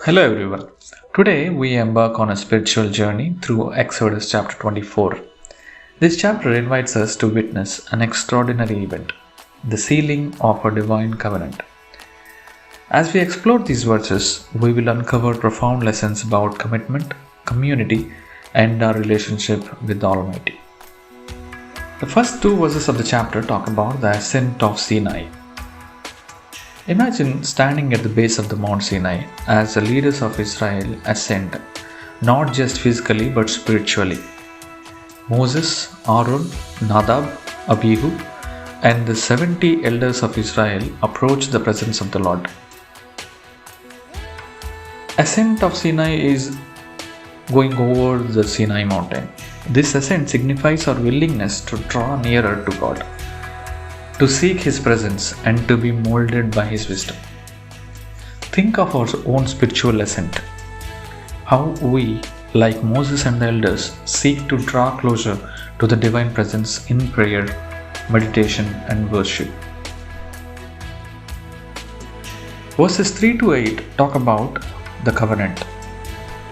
Hello everyone. Today we embark on a spiritual journey through Exodus chapter 24. This chapter invites us to witness an extraordinary event, the sealing of a divine covenant. As we explore these verses, we will uncover profound lessons about commitment, community, and our relationship with the Almighty. The first two verses of the chapter talk about the ascent of Sinai. Imagine standing at the base of the Mount Sinai as the leaders of Israel ascend, not just physically but spiritually. Moses, Aaron, Nadab, Abihu, and the 70 elders of Israel approach the presence of the Lord. Ascent of Sinai is going over the Sinai mountain. This ascent signifies our willingness to draw nearer to God, to seek His presence and to be molded by His wisdom. Think of our own spiritual ascent. How we, like Moses and the elders, seek to draw closer to the divine presence in prayer, meditation, and worship. Verses 3 to 8 talk about the covenant.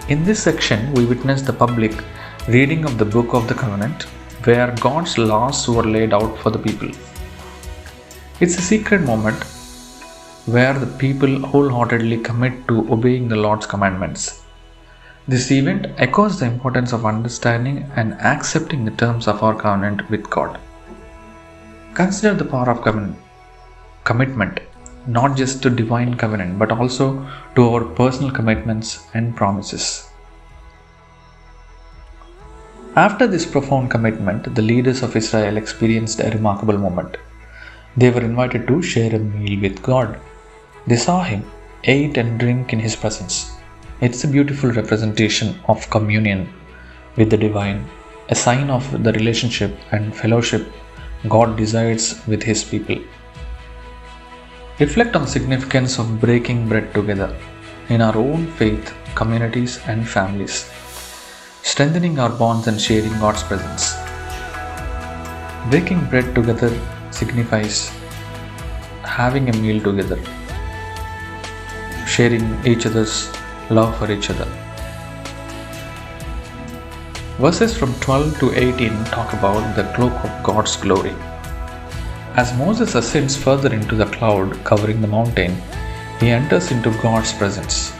In this section, we witness the public reading of the book of the covenant, where God's laws were laid out for the people. It's a secret moment where the people wholeheartedly commit to obeying the Lord's commandments. This event echoes the importance of understanding and accepting the terms of our covenant with God. Consider the power of commitment, not just to divine covenant, but also to our personal commitments and promises. After this profound commitment, the leaders of Israel experienced a remarkable moment. They were invited to share a meal with God. They saw Him, ate and drink in His presence. It's a beautiful representation of communion with the divine, a sign of the relationship and fellowship God desires with His people. Reflect on the significance of breaking bread together in our own faith, communities, and families, strengthening our bonds and sharing God's presence. Breaking bread together signifies having a meal together, sharing each other's love for each other. Verses from 12 to 18 talk about the cloak of God's glory. As Moses ascends further into the cloud covering the mountain, he enters into God's presence.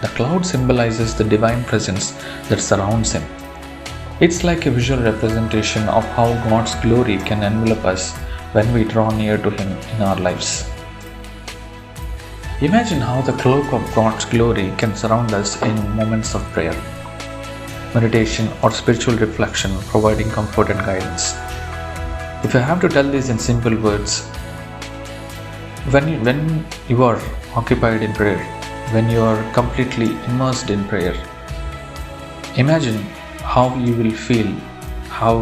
The cloud symbolizes the divine presence that surrounds him. It's like a visual representation of how God's glory can envelop us when we draw near to Him in our lives. Imagine how the cloak of God's glory can surround us in moments of prayer, meditation, or spiritual reflection, providing comfort and guidance. If I have to tell this in simple words, when you are occupied in prayer, when you are completely immersed in prayer, imagine how you will feel, how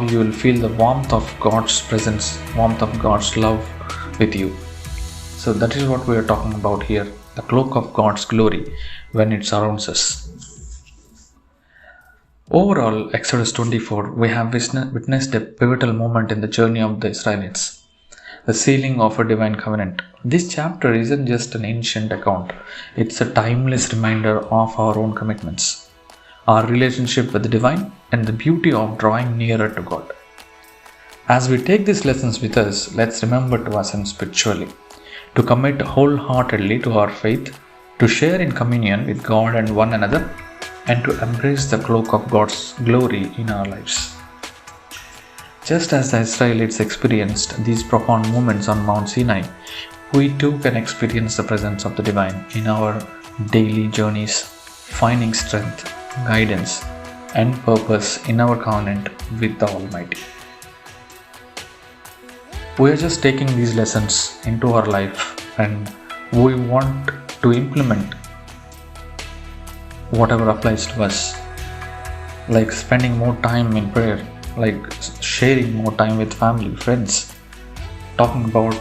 you will feel the warmth of God's presence, warmth of God's love with you. So that is what we are talking about here, the cloak of God's glory when it surrounds us. Overall, Exodus 24, we have witnessed a pivotal moment in the journey of the Israelites, the sealing of a divine covenant. This chapter isn't just an ancient account, it's a timeless reminder of our own commitments, our relationship with the divine, and the beauty of drawing nearer to God. As we take these lessons with us, let's remember to ascend spiritually, to commit wholeheartedly to our faith, to share in communion with God and one another, and to embrace the cloak of God's glory in our lives. Just as the Israelites experienced these profound moments on Mount Sinai, we too can experience the presence of the divine in our daily journeys, finding strength, guidance, and purpose in our covenant with the Almighty. We are just taking these lessons into our life and we want to implement whatever applies to us, like spending more time in prayer, like sharing more time with family, friends, talking about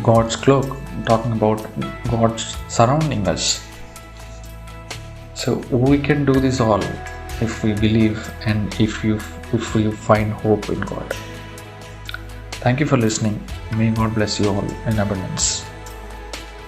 God's cloak, talking about God's surrounding us. So we can do this all if we believe and if we find hope in God. Thank you for listening. May God bless you all in abundance.